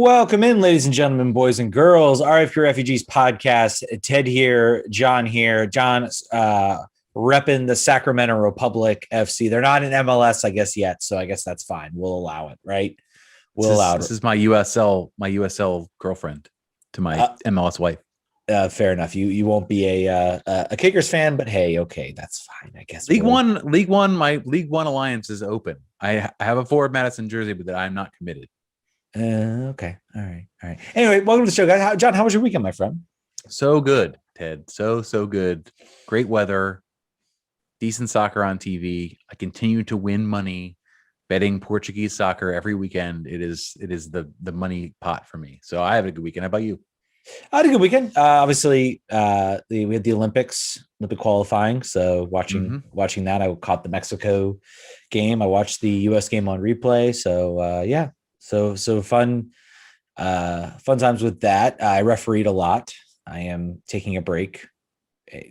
Welcome in, ladies and gentlemen, boys and girls. RFP Refugees podcast. Ted here, John here. John repping the Sacramento Republic FC. They're not in MLS, I guess, yet, so I guess that's fine. We'll allow it, right? This is my USL girlfriend to my MLS wife. Fair enough. You won't be a Kickers fan, but hey, okay, that's fine. I guess League One. My League One alliance is open. I have a Forward Madison jersey, but that I'm not committed. Okay. All right. Anyway, welcome to the show, guys. John, how was your weekend, my friend? So good, Ted. So good. Great weather. Decent soccer on TV. I continue to win money betting Portuguese soccer every weekend. It is the money pot for me. So I have a good weekend. How about you? I had a good weekend. Obviously, we had the Olympic qualifying. So watching that, I caught the Mexico game. I watched the U.S. game on replay. So yeah. So fun times with that. I refereed a lot. I am taking a break.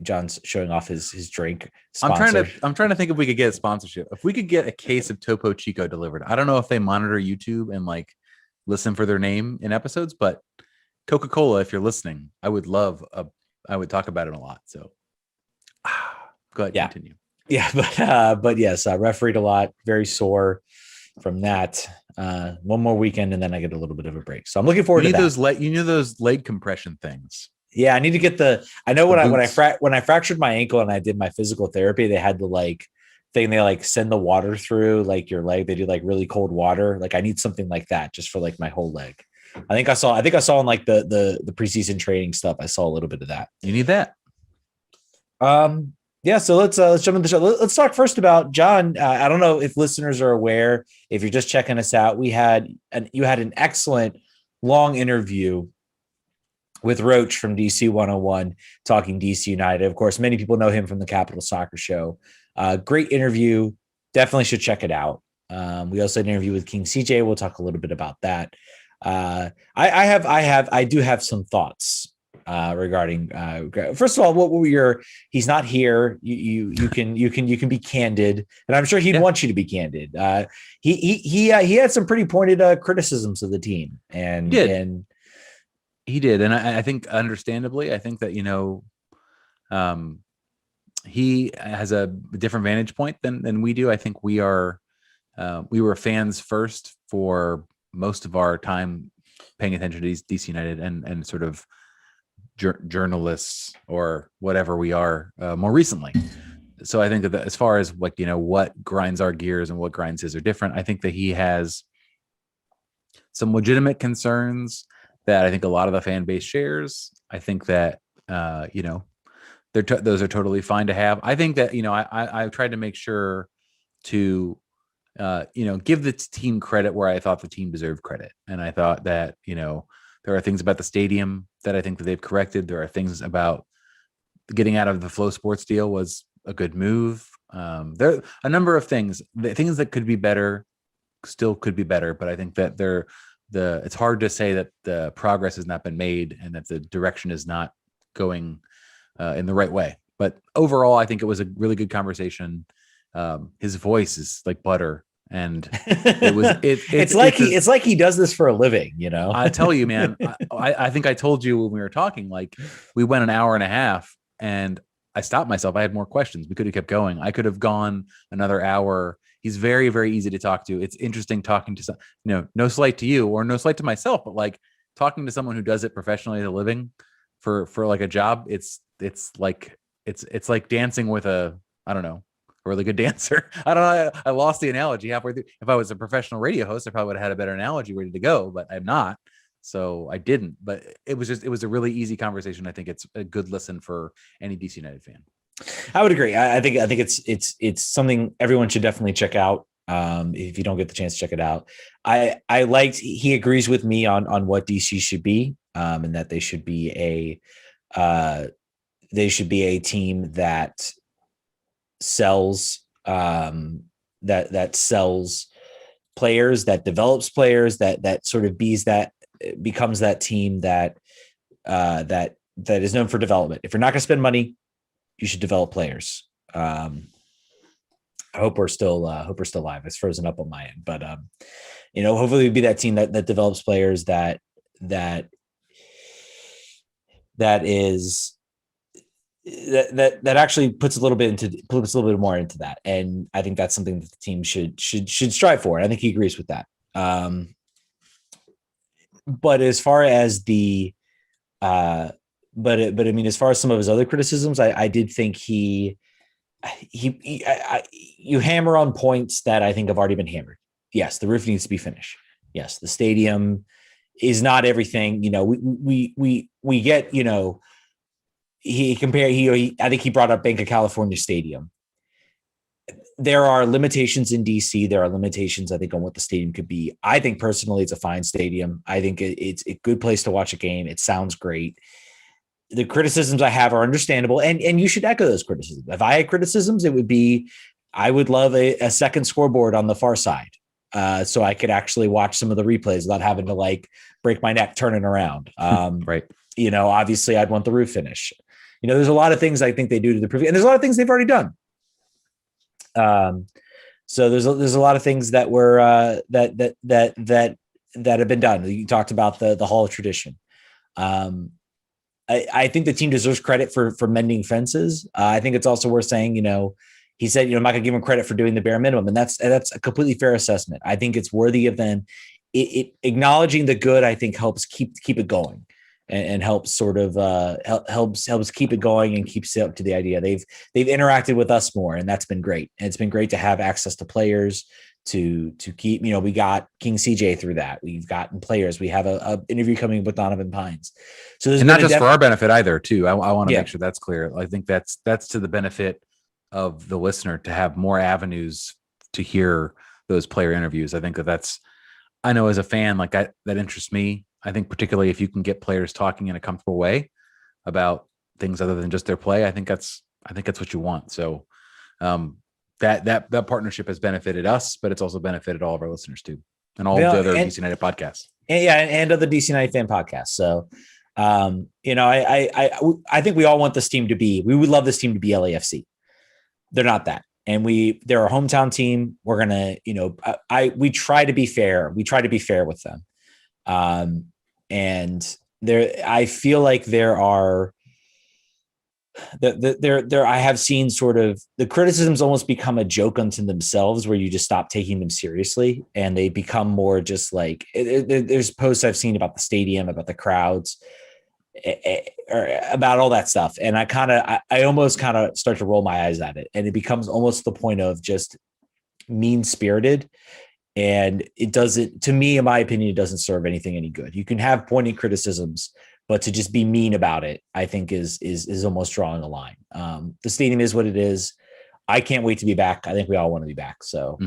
John's showing off his drink sponsor. I'm trying to think if we could get a sponsorship. If we could get a case of Topo Chico delivered. I don't know if they monitor YouTube and like listen for their name in episodes, but Coca-Cola, if you're listening, I would talk about it a lot. So go ahead, continue. Yeah, but yes, I refereed a lot, very sore from that. One more weekend and then I get a little bit of a break. So I'm looking forward to that. You know those leg compression things. Yeah, I need to get when I fractured my ankle and I did my physical therapy, they had the like thing they like send the water through like your leg. They do like really cold water. Like I need something like that just for like my whole leg. I think I saw in like the preseason training stuff. I saw a little bit of that. You need that. Yeah, so let's jump into the show. Let's talk first about John. I don't know if listeners are aware. If you're just checking us out, you had an excellent long interview with Roach from DC 101 talking DC United. Of course, many people know him from the Capital Soccer Show. Great interview. Definitely should check it out. We also had an interview with King CJ. We'll talk a little bit about that. I do have some thoughts regarding first of all, what were your? He's not here. You can be candid, and I'm sure he'd want you to be candid. He had some pretty pointed criticisms of the team, and he did, and I think understandably, I think that he has a different vantage point than we do. I think we were fans first for most of our time paying attention to DC United and sort of journalists or whatever we are more recently. So I think that as far as like, what grinds our gears and what grinds his are different, I think that he has some legitimate concerns that I think a lot of the fan base shares. I think that, those are totally fine to have. I think that, I've tried to make sure to, give the team credit where I thought the team deserved credit. And I thought that, there are things about the stadium that I think that they've corrected. There are things about getting out of the Flow Sports deal was a good move. There are a number of things that could be better, still could be better. But I think that it's hard to say that the progress has not been made and that the direction is not going in the right way. But overall, I think it was a really good conversation. His voice is like butter. And it's like he does this for a living, I tell you, man, I think I told you when we were talking, like we went an hour and a half and I stopped myself. I had more questions. We could have kept going. I could have gone another hour. He's very, very easy to talk to. It's interesting talking to some, no slight to you or no slight to myself, but like talking to someone who does it professionally as a living for like a job. It's like dancing with a really good dancer. I don't know. I lost the analogy halfway through. If I was a professional radio host, I probably would have had a better analogy ready to go, but I'm not. So I didn't, but it was a really easy conversation. I think it's a good listen for any DC United fan. I would agree. I think it's something everyone should definitely check out. If you don't get the chance to check it out, he agrees with me on what DC should be, and that they should be a team that sells that sells players, that develops players, that sort of becomes that team that is known for development. If you're not going to spend money, you should develop players. I hope we're still live. It's frozen up on my end, but hopefully we'll be that team that develops players that is that actually puts a little bit more into that. And I think that's something that the team should strive for. And I think he agrees with that. But as far as the, but I mean, as far as some of his other criticisms, I did think you hammer on points that I think have already been hammered. Yes, the roof needs to be finished. Yes, the stadium is not everything. We get, I think he brought up Bank of California Stadium. There are limitations in DC. There are limitations, I think, on what the stadium could be. I think personally, it's a fine stadium. I think it's a good place to watch a game. It sounds great. The criticisms I have are understandable, and you should echo those criticisms. If I had criticisms, it would be, I would love a second scoreboard on the far side, so I could actually watch some of the replays without having to break my neck turning around. Right. Obviously, I'd want the roof finish. There's a lot of things I think they do to the preview, and there's a lot of things they've already done. So there's a lot of things that were that have been done. You talked about the Hall of Tradition. I think the team deserves credit for mending fences. I think it's also worth saying, he said, I'm not going to give him credit for doing the bare minimum, and that's a completely fair assessment. I think it's worthy of them. It acknowledging the good, I think, helps keep it going. And helps sort of helps keep it going and keeps it up to the idea. They've interacted with us more, and that's been great. And it's been great to have access to players to keep. We got King CJ through that. We've gotten players. We have a interview coming with Donovan Pines. So there's not just for our benefit either. Too, I want to make sure that's clear. I think that's to the benefit of the listener to have more avenues to hear those player interviews. I think that's. I know as a fan, that interests me. I think particularly if you can get players talking in a comfortable way about things other than just their play, I think that's what you want. So that partnership has benefited us, but it's also benefited all of our listeners too, and all the other DC United podcasts. And other DC United fan podcasts. So I think we all want this team to be. We would love this team to be LAFC. They're not that. And they're a hometown team. We're gonna, we try to be fair. We try to be fair with them. And I feel like there are I have seen sort of the criticisms almost become a joke unto themselves, where you just stop taking them seriously and they become more just there's posts I've seen about the stadium, about the crowds, or about all that stuff. And I almost kind of start to roll my eyes at it, and it becomes almost the point of just mean spirited. And it doesn't, to me, in my opinion, it doesn't serve anything any good. You can have pointed criticisms, but to just be mean about it, I think is almost drawing a line. The stadium is what it is. I can't wait to be back. I think we all want to be back. So,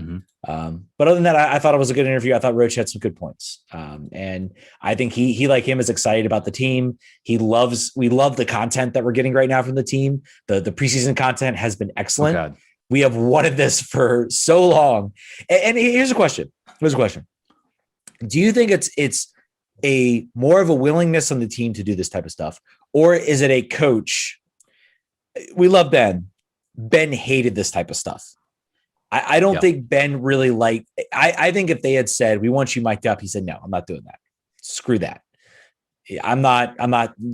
but other than that, I thought it was a good interview. I thought Roach had some good points. And I think he like him is excited about the team. We love the content that we're getting right now from the team. The preseason content has been excellent. Oh, God. We have wanted this for so long. And here's a question. Do you think it's a more of a willingness on the team to do this type of stuff? Or is it a coach? We love Ben. Ben hated this type of stuff. I don't think Ben really liked. I think if they had said, we want you mic'd up, he said, no, I'm not doing that. Screw that. I'm not,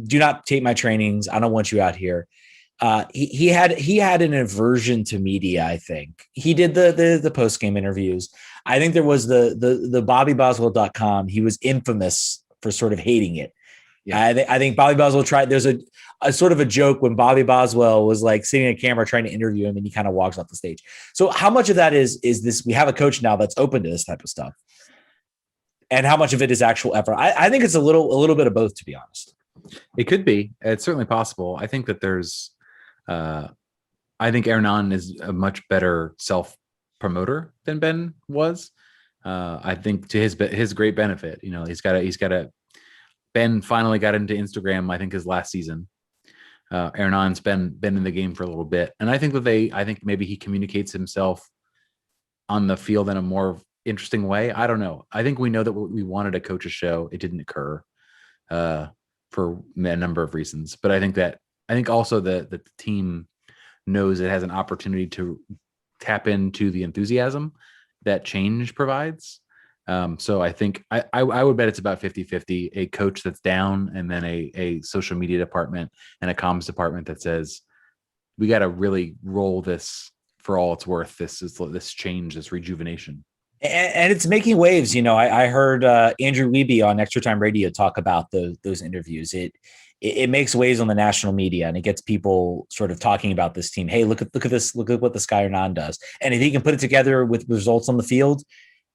do not take my trainings. I don't want you out here. He had an aversion to media. I think he did the post-game interviews. I think there was the BobbyBoswell.com. He was infamous for sort of hating it. Yeah. I think Bobby Boswell tried. There's a sort of a joke when Bobby Boswell was sitting in a camera trying to interview him, and he kind of walks off the stage. So how much of that is this? We have a coach now that's open to this type of stuff, and how much of it is actual effort? I think it's a little bit of both, to be honest. It could be. It's certainly possible. I think that there's. I think Hernan is a much better self-promoter than Ben was. I think to his great benefit. He's got a. Ben finally got into Instagram, I think, his last season. Hernan's been in the game for a little bit. And I think I think maybe he communicates himself on the field in a more interesting way. I don't know. I think we know that we wanted to coach a show. It didn't occur for a number of reasons. But I think also that the team knows it has an opportunity to tap into the enthusiasm that change provides. So I think I would bet it's about 50-50, a coach that's down and then a social media department and a comms department that says, we got to really roll this for all it's worth. This change, this rejuvenation. And it's making waves. I heard Andrew Wiebe on Extra Time Radio talk about those interviews. It makes waves on the national media, and it gets people sort of talking about this team. Hey, look at this. Look at what this guy Hernan does. And if he can put it together with results on the field,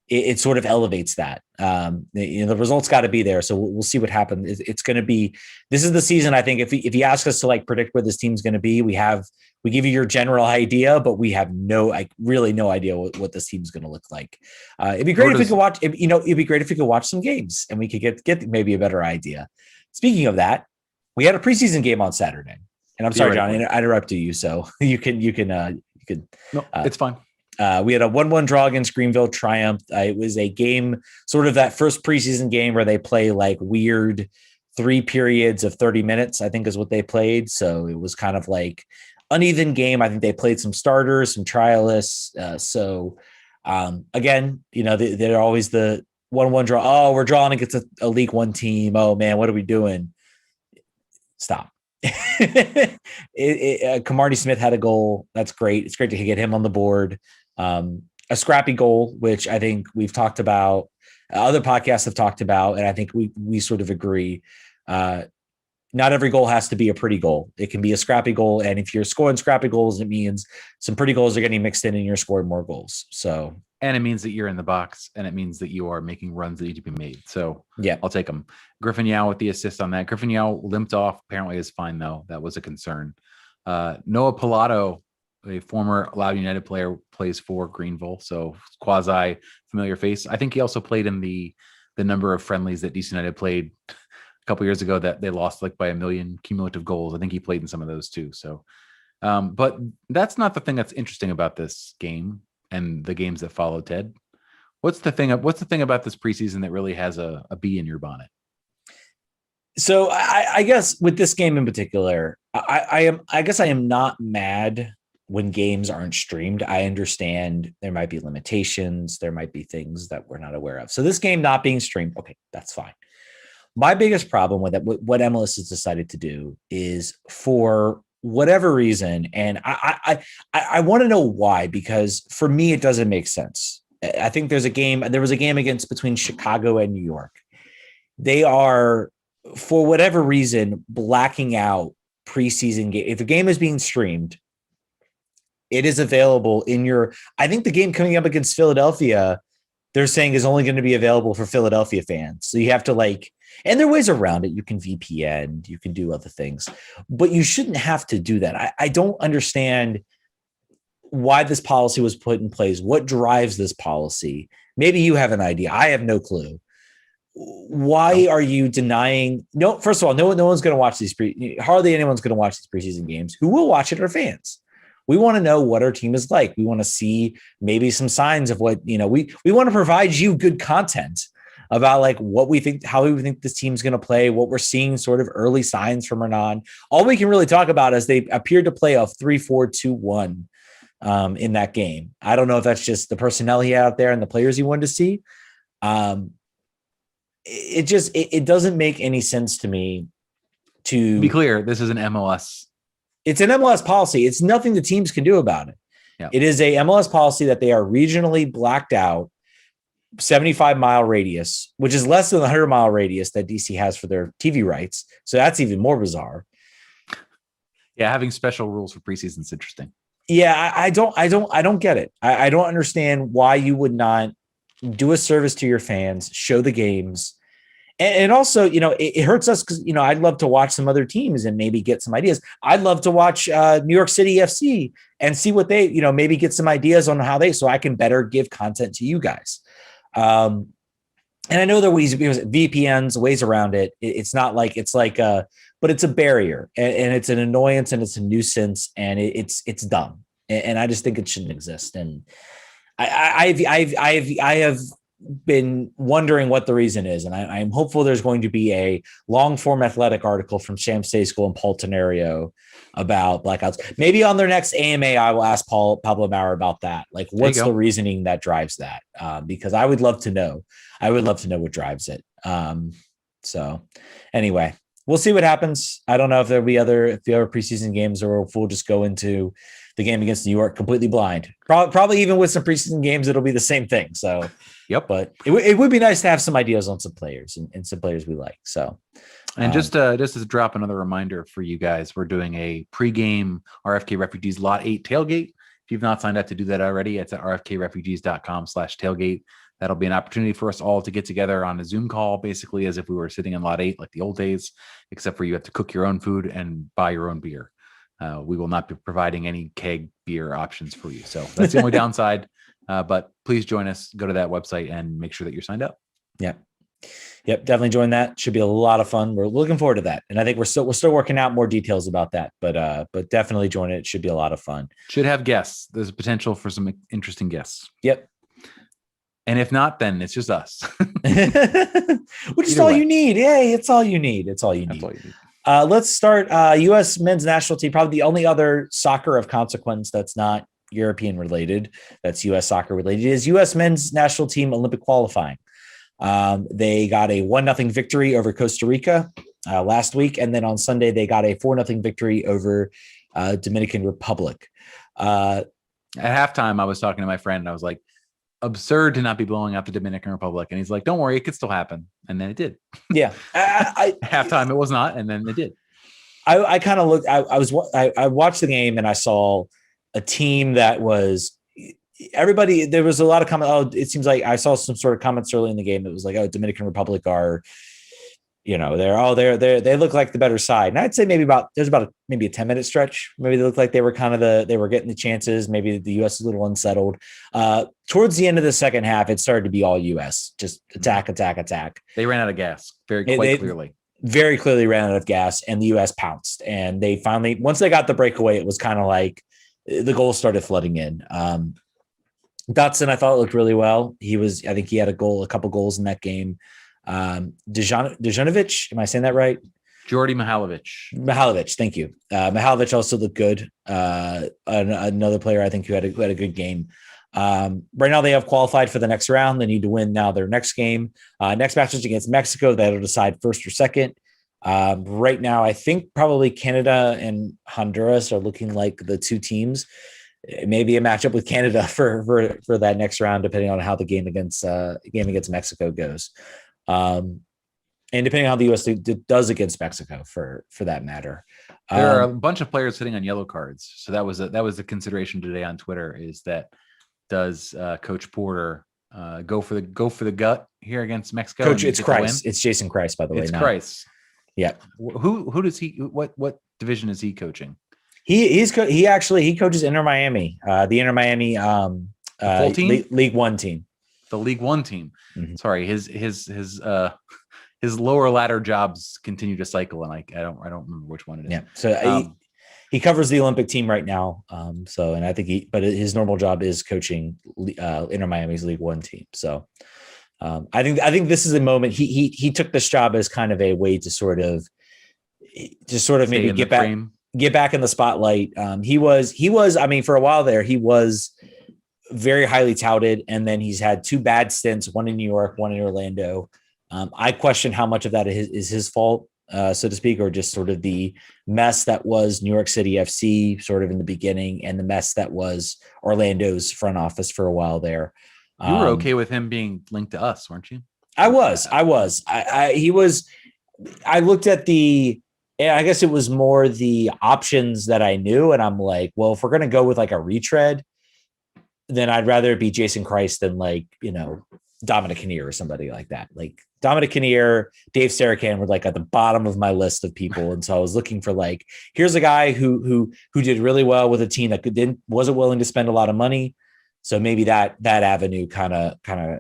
it sort of elevates that. The results got to be there. So we'll see what happens. It's going to be, this is the season. I think if you ask us to like predict where this team's going to be, we give you your general idea, but we have really no idea what this team's going to look like. It'd be great if we could watch, it'd be great if we could watch some games and we could get maybe a better idea. Speaking of that, we had a preseason game on Saturday, and I'm sorry, John, I interrupted you. So you can. No, it's fine. We had a 1-1 draw against Greenville, triumph. It was a game, sort of that first preseason game where they play like weird 3 periods of 30 minutes, I think is what they played. So it was kind of like uneven game. I think they played some starters, some trialists. Again, they're always the 1-1 draw. Oh, we're drawing against a League One team. Oh man, what are we doing? Stop. Camardi Smith had a goal. That's great. It's great to get him on the board. A scrappy goal, which I think we've talked about, other podcasts have talked about, and I think we sort of agree. Not every goal has to be a pretty goal. It can be a scrappy goal, and if you're scoring scrappy goals, it means some pretty goals are getting mixed in, and you're scoring more goals. So, and it means that you're in the box, and it means that you are making runs that need to be made. So, yeah, I'll take them. Griffin Yao with the assist on that. Griffin Yao limped off. Apparently, is fine though. That was a concern. Noah Pilato, a former Loudoun United player, plays for Greenville, so quasi familiar face. I think he also played in the number of friendlies that DC United played a couple years ago that they lost like by 1 million cumulative goals. I think he played in some of those too. So, but that's not the thing that's interesting about this game and the games that follow. Ted, what's the thing about this preseason that really has a bee in your bonnet? So I guess with this game in particular, I am not mad when games aren't streamed. I understand there might be limitations. There might be things that we're not aware of. So this game not being streamed, okay, that's fine. My biggest problem with it, what MLS has decided to do is, for whatever reason, and I want to know why, because for me, it doesn't make sense. I think there was a game between Chicago and New York. They are, for whatever reason, blacking out preseason game. If a game is being streamed, it is available I think the game coming up against Philadelphia, they're saying is only going to be available for Philadelphia fans. So you have to and there are ways around it. You can VPN, you can do other things, but you shouldn't have to do that. I don't understand why this policy was put in place. What drives this policy? Maybe you have an idea. I have no clue. Why are you denying? No, first of all, no one's going to watch hardly anyone's going to watch these preseason games. Who will watch it are fans. We want to know what our team is like. We want to see maybe some signs of what, we want to provide you good content about what we think, how we think this team's going to play, what we're seeing, sort of early signs from Hernan. All we can really talk about is they appeared to play a 3-4-2-1 in that game. I don't know if that's just the personnel he had out there and the players he wanted to see. It doesn't make any sense to me. To be clear, this is an MLS. It's an MLS policy. It's nothing the teams can do about it. Yeah. It is a MLS policy that they are regionally blacked out, 75-mile radius, which is less than the 100-mile radius that DC has for their TV rights. So that's even more bizarre. Yeah, having special rules for preseason is interesting. Yeah, I don't get it. I don't understand why you would not do a service to your fans, show the games. And also, it hurts us because, I'd love to watch some other teams and maybe get some ideas. I'd love to watch New York City FC and see what they, maybe get some ideas on so I can better give content to you guys. And I know there are ways, VPNs, ways around it. It's not like but it's a barrier and it's an annoyance and it's a nuisance and it's dumb. And I just think it shouldn't exist. And I have been wondering what the reason is, and I'm hopeful there's going to be a long form athletic article from Sham State School in Paul Tenorio about blackouts. Maybe on their next AMA, I will ask Pablo Maurer about that. Like, what's the reasoning that drives that? Because I would love to know. I would love to know what drives it. So anyway, we'll see what happens. I don't know if there'll be other preseason games, or if we'll just go into the game against New York completely blind. Probably even with some preseason games, it'll be the same thing. So, yep. But it would be nice to have some ideas on some players and some players we like. So, and just to drop another reminder for you guys, we're doing a pregame RFK Refugees Lot 8 tailgate. If you've not signed up to do that already, it's at rfkrefugees.com/tailgate. That'll be an opportunity for us all to get together on a Zoom call, basically as if we were sitting in Lot 8 like the old days, except for you have to cook your own food and buy your own beer. We will not be providing any keg beer options for you. So that's the only downside. But please join us. Go to that website and make sure that you're signed up. Yeah. Yep. Definitely join that. Should be a lot of fun. We're looking forward to that. And I think we're still working out more details about that, but definitely join it. It should be a lot of fun. Should have guests. There's a potential for some interesting guests. Yep. And if not, then it's just us. Which is all you need. Yay. It's all you need. It's all you need. That's all you need. Let's start U.S. men's national team. Probably the only other soccer of consequence that's not European related, that's U.S. soccer related, is U.S. men's national team Olympic qualifying. They got a 1-0 victory over Costa Rica last week. And then on Sunday, they got a 4-0 victory over Dominican Republic. At halftime, I was talking to my friend and I was like, absurd to not be blowing out the Dominican Republic. And he's like, don't worry, it could still happen. And then it did. Yeah. Halftime, it was not. And then it did. I kind of looked, I watched the game and I saw a team that was everybody. There was a lot of comment. Oh, it seems like I saw some sort of comments early in the game. It was like, oh, Dominican Republic are, they look like the better side. And I'd say maybe there's about maybe a 10-minute stretch. Maybe they looked like they were they were getting the chances. Maybe the U.S. is a little unsettled. Towards the end of the second half, it started to be all U.S. just attack. They ran out of gas clearly. Very clearly ran out of gas, and the U.S. pounced. And they finally, once they got the breakaway, it was kind of like the goals started flooding in. Dotson, I thought, looked really well. I think he had a couple goals in that game. Dejanovic, am I saying that right? Jordi Mihalovic. Thank you. Mihalovic also looked good. Another player I think who had a good game. Right now they have qualified for the next round. They need to win now their next game. Next match is against Mexico. That'll decide first or second. Right now, I think probably Canada and Honduras are looking like the two teams. Maybe a matchup with Canada for that next round, depending on how the game against Mexico goes. And depending on how the U.S. does against Mexico, for that matter. There are a bunch of players sitting on yellow cards. So that was the consideration today on Twitter, is that does Coach Porter go for the gut here against Mexico? Coach, it's Kreis. It's Jason Kreis, by the way. It's Kreis. Yeah. Who does he? What division is he coaching? He coaches Inter Miami, the Inter Miami full team? League One team. The League One team. Mm-hmm. Sorry, his lower ladder jobs continue to cycle, and I don't remember which one it is. Yeah. So he covers the Olympic team right now. And I think but his normal job is coaching Inter Miami's League One team. So I think this is a moment he took this job as kind of a way to sort of maybe get back in the spotlight. He was, I mean, for a while there, he was very highly touted. And then he's had two bad stints, one in New York, one in Orlando. I question how much of that is his fault, so to speak, or just sort of the mess that was New York City FC sort of in the beginning, and the mess that was Orlando's front office for a while there. You were okay with him being linked to us, weren't you? I was. I looked at I guess it was more the options that I knew. And I'm like, well, if we're going to go with like a retread, then I'd rather it be Jason Kreis than Dominic Kinnear or somebody like that. Like Dominic Kinnear, Dave Sarakan were like at the bottom of my list of people. And so I was looking for here's a guy who did really well with a team that wasn't willing to spend a lot of money. So maybe that avenue kind of,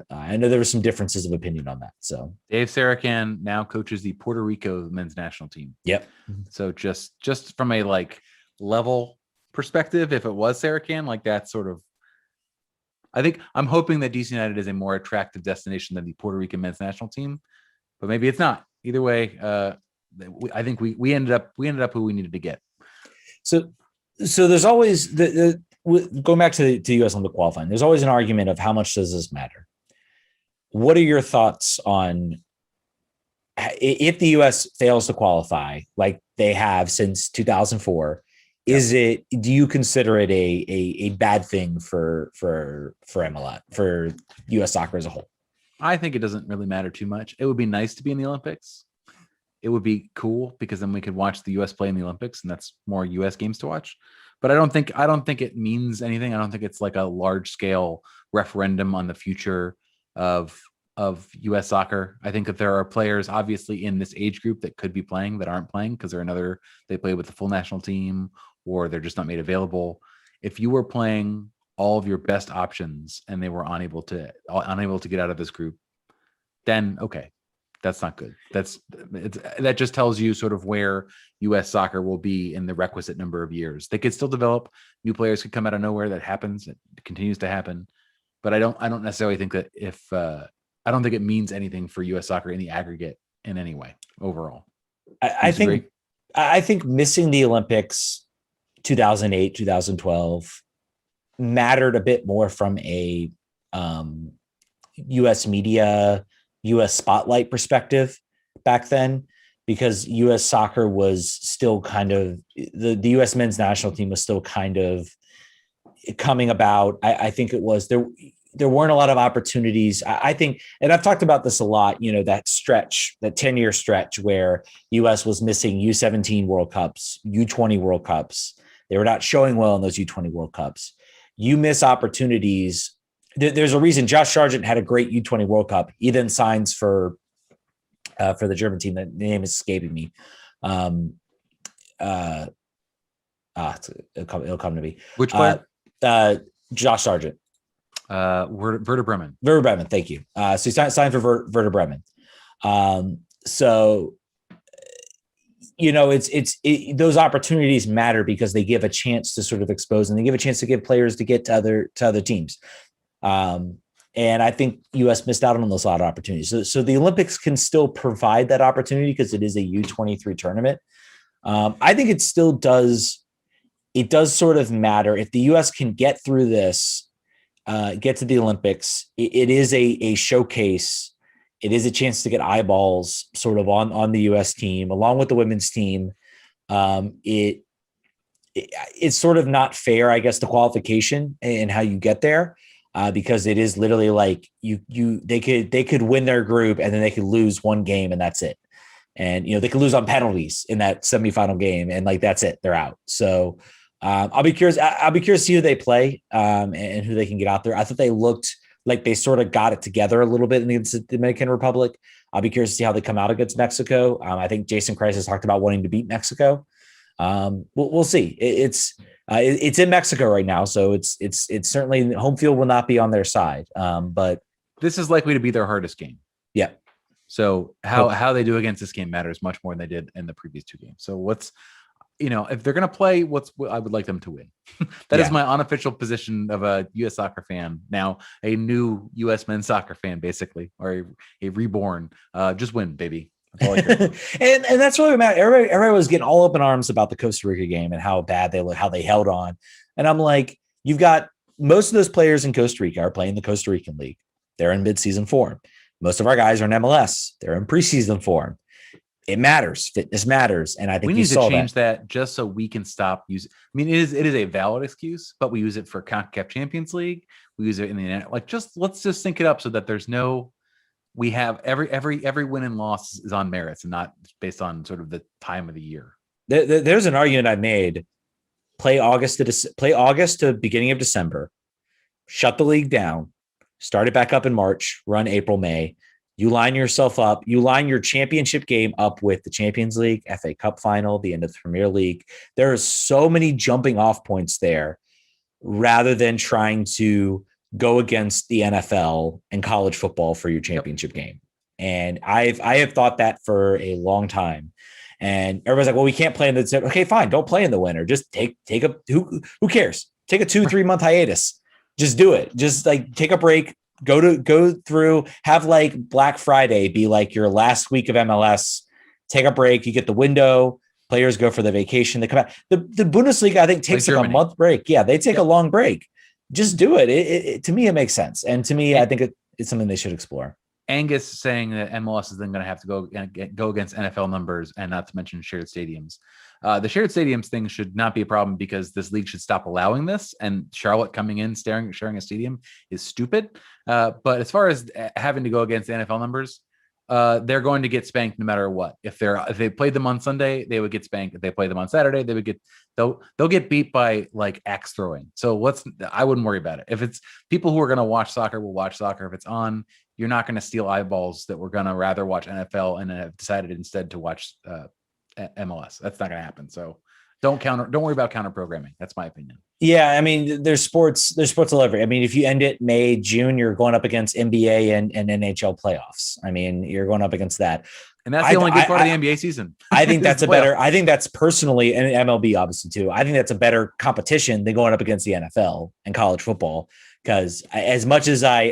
I know there were some differences of opinion on that. So Dave Sarakan now coaches the Puerto Rico men's national team. Yep. So just from a level perspective, if it was Sarakan, that sort of, I think I'm hoping that DC United is a more attractive destination than the Puerto Rican men's national team, but maybe it's not. Either way, I think we ended up who we needed to get. So there's always going back to US Olympic qualifying. There's always an argument of how much does this matter. What are your thoughts on if the US fails to qualify like they have since 2004? Do you consider it a bad thing for MLS, for US soccer as a whole? I think it doesn't really matter too much. It would be nice to be in the Olympics. It would be cool because then we could watch the US play in the Olympics, and that's more US games to watch. But I don't think it means anything. I don't think it's like a large scale referendum on the future of US soccer. I think that there are players obviously in this age group that could be playing that aren't playing because they play with the full national team or they're just not made available. If you were playing all of your best options and they were unable to get out of this group, then okay, that's not good. That just tells you sort of where US soccer will be in the requisite number of years. They could still develop. New players could come out of nowhere. That happens. It continues to happen. But I don't necessarily think that I don't think it means anything for US soccer in the aggregate in any way overall. I think missing the Olympics 2008, 2012 mattered a bit more from a US media, US spotlight perspective back then, because US soccer was still kind of the US men's national team was still kind of coming about. I think it was there weren't a lot of opportunities. I think, and I've talked about this a lot, that 10-year stretch where US was missing U17 World Cups, U20 World Cups. They were not showing well in those U20 World Cups. You miss opportunities. There's a reason Josh Sargent had a great U20 World Cup. He then signs for the German team. The name is escaping me. It'll come to me. Which player? Josh Sargent. Werder Bremen. Werder Bremen. Thank you. So he signed for Werder Bremen. Those opportunities matter because they give a chance to sort of expose, and they give a chance to give players to get to other teams. And I think US missed out on those lot of opportunities. So the Olympics can still provide that opportunity because it is a U23 tournament. I think it still does. It does sort of matter if the US can get through this, get to the Olympics. It is a showcase. It is a chance to get eyeballs sort of on the US team along with the women's team. It's sort of not fair, I guess, the qualification and how you get there, because it is literally like they could win their group and then they could lose one game and that's it. And, they could lose on penalties in that semifinal game. And like, that's it, they're out. So I'll be curious to see who they play and who they can get out there. I thought they looked like they sort of got it together a little bit against the Dominican Republic. I'll be curious to see how they come out against Mexico. I think Jason Kreis has talked about wanting to beat Mexico. We'll see. It's in Mexico right now, so it's certainly home field will not be on their side. But this is likely to be their hardest game. Yeah. So how they do against this game matters much more than they did in the previous two games. So if they're going to play, I would like them to win. That is my unofficial position of a U.S. soccer fan. Now, a new U.S. men's soccer fan, basically, or a reborn. Just win, baby. That's all I care about. and that's really what everybody was getting all up in arms about the Costa Rica game and how bad they look, how they held on. And I'm like, you've got most of those players in Costa Rica are playing the Costa Rican league. They're in midseason form. Most of our guys are in MLS. They're in preseason form. It matters. Fitness matters. And I think we need to change that just so we can stop using. I mean, it is a valid excuse, but we use it for CONCACAF Champions League. We use it in the let's just sync it up so that we have every win and loss is on merits and not based on sort of the time of the year. There's an argument I made. Play August to beginning of December. Shut the league down. Start it back up in March. Run April, May. You line yourself up. You line your championship game up with the Champions League, FA Cup final, the end of the Premier League. There are so many jumping off points there rather than trying to go against the NFL and college football for your championship game. And I have thought that for a long time. And everybody's like, well, we can't play in the, okay, fine. Don't play in the winter. Just take who cares? Take a 2-3 month hiatus. Just do it. Just like take a break, go through, have like Black Friday be like your last week of MLS. Take a break. You get the window. Players go for the vacation. They come back. The Bundesliga, I think, takes like a month break. Yeah, they take a long break. Just do it. It. To me, it makes sense. And to me, I think it's something they should explore. Angus saying that MLS is then going to have to go against NFL numbers, and not to mention shared stadiums. The shared stadiums thing should not be a problem because this league should stop allowing this. And Charlotte coming in, sharing a stadium is stupid. But as far as having to go against the NFL numbers, they're going to get spanked no matter what. If they played them on Sunday, they would get spanked. If they play them on Saturday, they'll get beat by like axe throwing. So I wouldn't worry about it. If it's people who are going to watch soccer will watch soccer. If it's on, you're not going to steal eyeballs that we're going to rather watch NFL and have decided instead to watch MLS. That's not going to happen. So don't worry about counter programming. That's my opinion. Yeah, I mean, there's sports all over. I mean, if you end it May, June, you're going up against NBA and NHL playoffs. I mean, you're going up against that. And that's the only good part of the NBA season. I think that's I think that's personally, and MLB obviously too, I think that's a better competition than going up against the NFL and college football. Because as much as I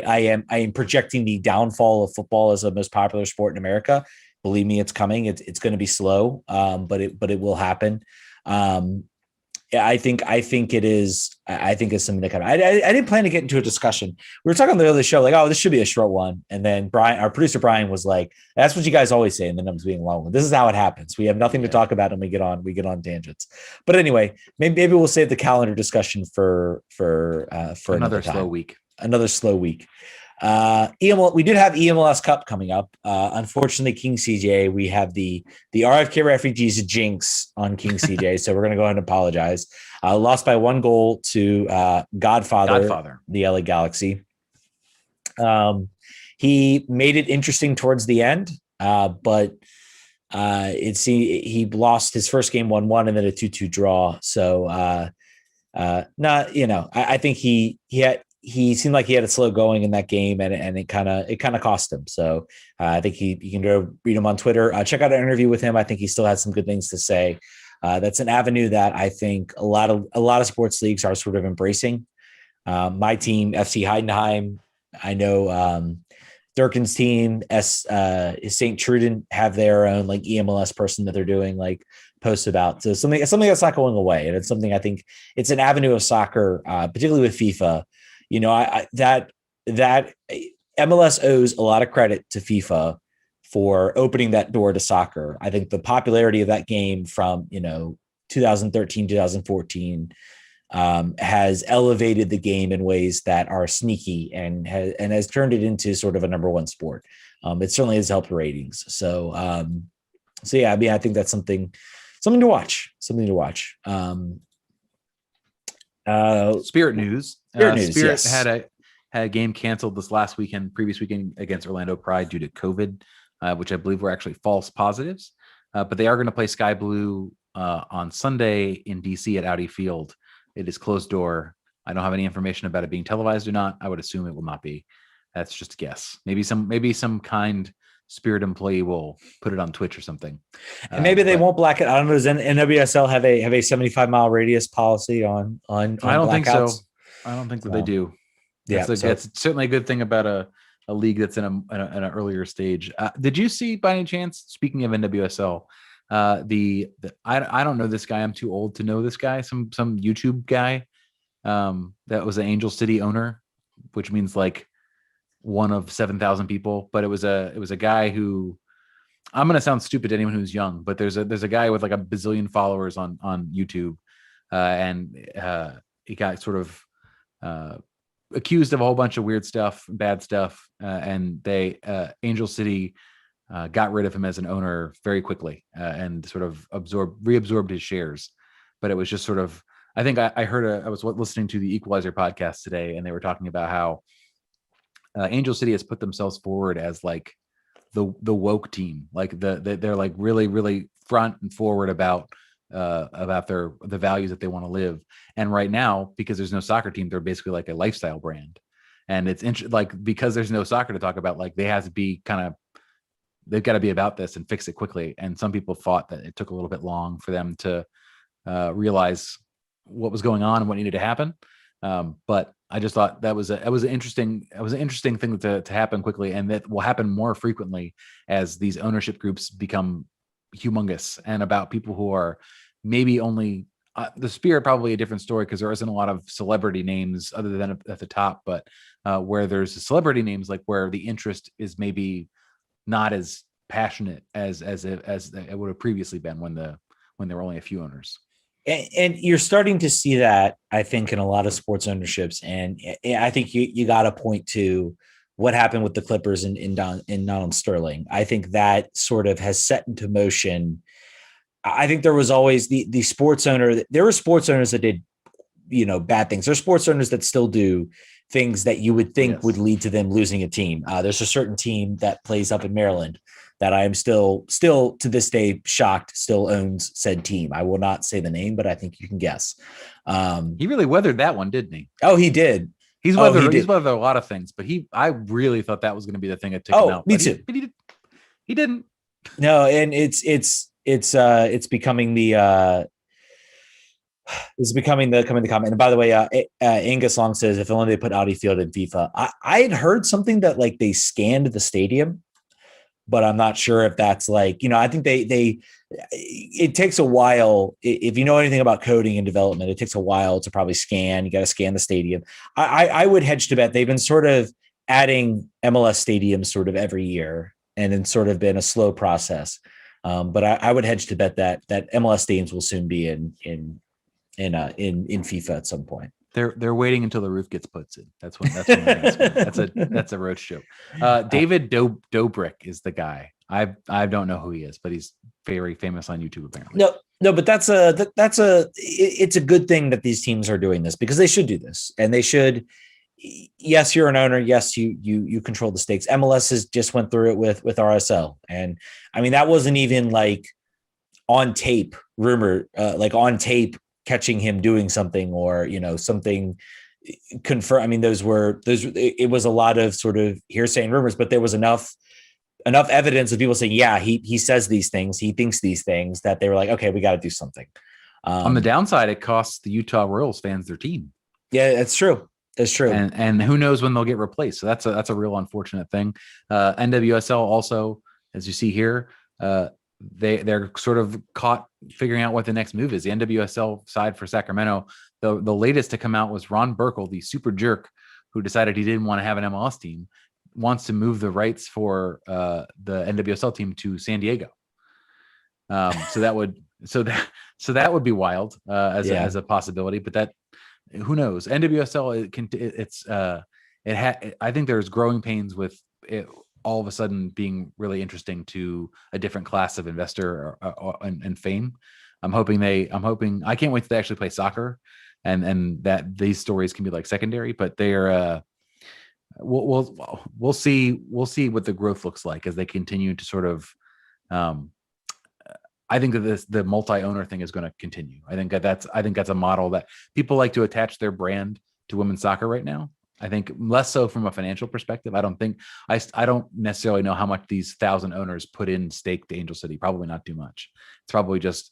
am projecting the downfall of football as the most popular sport in America, believe me, it's coming. It's going to be slow, but it will happen. I think it is. I think it's something that I didn't plan to get into a discussion. We were talking on the other show, like, oh, this should be a short one. And then our producer Brian was like, that's what you guys always say. And then I'm being long. This is how it happens. We have nothing to talk about and we get on tangents. But anyway, maybe we'll save the calendar discussion for another slow week. Another slow week. We did have eMLS Cup coming up. Unfortunately, King CJ, we have the RFK refugees jinx on King CJ, so we're going to go ahead and apologize. Lost by 1 goal to Godfather, the LA Galaxy. He made it interesting towards the end, but he lost his first game 1-1 and then a 2-2 draw. So I think he seemed like he had it slow going in that game, and it kind of cost him. So I think you can go read him on Twitter. Check out an interview with him. I think he still has some good things to say. That's an avenue that I think a lot of sports leagues are sort of embracing. My team, FC Heidenheim, I know Durkin's team, St. Truden, have their own like eMLS person that they're doing like posts about. So something that's not going away, and it's something I think it's an avenue of soccer, particularly with FIFA. You know, that MLS owes a lot of credit to FIFA for opening that door to soccer. I think the popularity of that game from 2013, 2014 has elevated the game in ways that are sneaky and has turned it into sort of a number one sport. It certainly has helped ratings. So yeah, I mean, I think that's something to watch. Spirit news. Spirit yes. had a game canceled previous weekend against Orlando Pride due to COVID, which I believe were actually false positives. But they are going to play Sky Blue on Sunday in DC at Audi Field. It is closed door. I don't have any information about it being televised or not. I would assume it will not be. That's just a guess. Maybe some kind Spirit employee will put it on Twitch or something. And maybe they won't black it. I don't know. Does NWSL have a 75-mile radius policy on I don't think so. I don't think that they do. Yeah, that's certainly a good thing about a league that's in an earlier stage. Did you see by any chance, speaking of NWSL, I don't know this guy. I'm too old to know this guy. Some YouTube guy that was an Angel City owner, which means like one of 7,000 people. But it was a guy who, I'm gonna sound stupid to anyone who's young, but there's a guy with like a bazillion followers on YouTube, and he got sort of accused of a whole bunch of weird stuff, bad stuff, and they Angel City got rid of him as an owner very quickly, and sort of reabsorbed his shares. But it was just sort of, I think I was listening to the Equalizer podcast today, and they were talking about how Angel City has put themselves forward as like the woke team, like they're like really, really front and forward about the values that they want to live. And right now, because there's no soccer team, they're basically like a lifestyle brand. And it's because there's no soccer to talk about, like they've got to be about this and fix it quickly. And some people thought that it took a little bit long for them to realize what was going on and what needed to happen. But I just thought that was an interesting thing to happen quickly, and that will happen more frequently as these ownership groups become humongous, and about people who are maybe only the Spirit, probably a different story because there isn't a lot of celebrity names other than at the top, but where there's celebrity names, like where the interest is maybe not as passionate as it would have previously been when there were only a few owners. And you're starting to see that, I think, in a lot of sports ownerships. And I think you got to point to what happened with the Clippers in Donald Sterling. I think that sort of has set into motion. I think there was always the sports owner. There were sports owners that did, bad things. There's sports owners that still do things that you would think would lead to them losing a team. There's a certain team that plays up in Maryland that I am still to this day shocked still owns said team. I will not say the name, but I think you can guess. He really weathered that one, didn't he? Oh, he did. He's weathered a lot of things, but I really thought that was going to be the thing that took him out. Me too. He didn't. No, and it's becoming the comment. And by the way, Angus Long says if only they put Audi Field in FIFA. I had heard something that like they scanned the stadium, but I'm not sure if that's like, I think it takes a while. If you know anything about coding and development, it takes a while to probably scan. You got to scan the stadium. I would hedge to bet they've been sort of adding MLS stadiums sort of every year, and it's sort of been a slow process. But I would hedge to bet that MLS stadiums will soon be in FIFA at some point. They're waiting until the roof gets put in. That's that's a roach joke. David Dobrik is the guy. I don't know who he is, but he's very famous on YouTube apparently. No, but it's a good thing that these teams are doing this, because they should do this, and they should. Yes, you're an owner. Yes, you control the stakes. MLS has just went through it with RSL, and I mean that wasn't even like on tape rumor, like on tape catching him doing something or something confirm. I mean it was a lot of sort of hearsay and rumors, but there was enough evidence of people saying, yeah, he says these things, he thinks these things, that they were like, okay, we got to do something. On the downside, it costs the Utah Royals fans their team. Yeah, that's true. That's true. And who knows when they'll get replaced. So that's a real unfortunate thing. NWSL also, as you see here, they're sort of caught figuring out what the next move is. The NWSL side for Sacramento, the latest to come out was Ron Burkle, the super jerk who decided he didn't want to have an MLS team, wants to move the rights for the NWSL team to San Diego. So that would be wild as a possibility, but that, who knows? NWSL, I think there's growing pains with it all of a sudden being really interesting to a different class of investor and fame. I can't wait to actually play soccer and that these stories can be like secondary, but they're we'll see what the growth looks like as they continue to sort of I think that the multi-owner thing is going to continue. I think that's a model that people like to attach their brand to women's soccer right now. I think less so from a financial perspective. I don't necessarily know how much these 1,000 owners put in stake to Angel City. Probably not too much. It's probably just,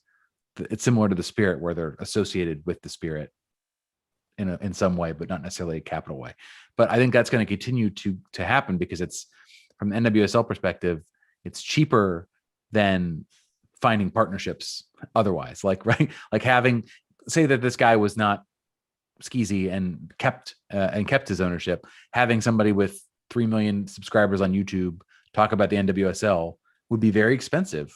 it's similar to the Spirit, where they're associated with the Spirit in some way, but not necessarily a capital way. But I think that's going to continue to happen because it's, from the NWSL perspective, it's cheaper than finding partnerships otherwise. Like having, say that this guy was not skeezy and kept his ownership, having somebody with 3 million subscribers on YouTube talk about the NWSL would be very expensive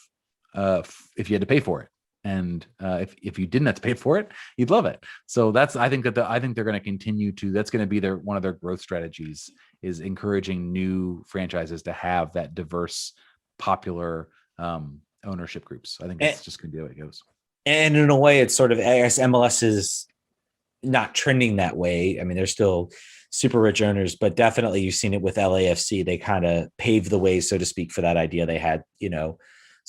if you had to pay for it. And if you didn't have to pay for it, you'd love it. So I think they're going to continue to, that's going to be one of their growth strategies, is encouraging new franchises to have that diverse, popular ownership groups. I think it's just going to be the way it goes. And in a way, it's sort of, I guess MLS is not trending that way. I mean, they're still super rich owners, but definitely you've seen it with LAFC. They kind of paved the way, so to speak, for that idea. They had,